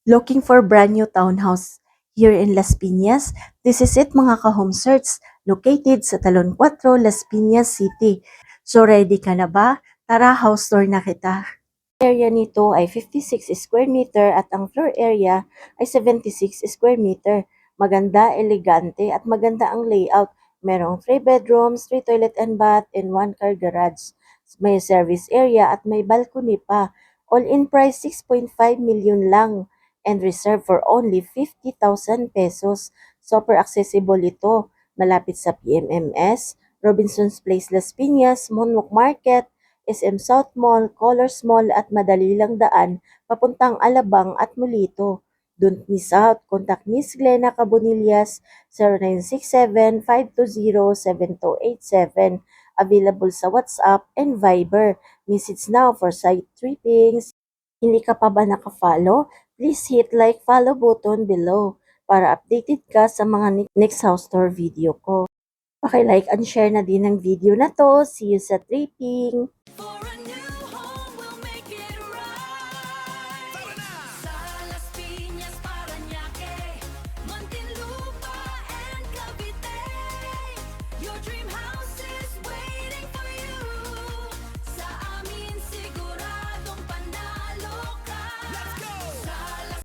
Looking for brand new townhouse here in Las Piñas? This is it mga ka-home search, located sa Talon 4, Las Piñas City. So ready ka na ba? Tara, house tour na kita. Area nito ay 56 square meter at ang floor area ay 76 square meter. Maganda, elegante at maganda ang layout. Merong 3 bedrooms, 3 toilet and bath, and 1 car garage. May service area at may balcony pa. All-in price 6.5 million lang and reserved for only 50,000 pesos. Super accessible ito. Malapit sa PMMS, Robinson's Place Las Piñas, Monmouth Market, SM South Mall, Colors Mall at madali lang daan papuntang Alabang at Molito. Don't miss out. Contact Miss Glenna Cabonillas 0967-520-7287. Available sa WhatsApp and Viber. Message now for site trippings. Hindi ka pa ba naka-follow? Please hit like follow button below para updated ka sa mga next house tour video ko. Paki-like and share na din ang video na to. See you sa tripping!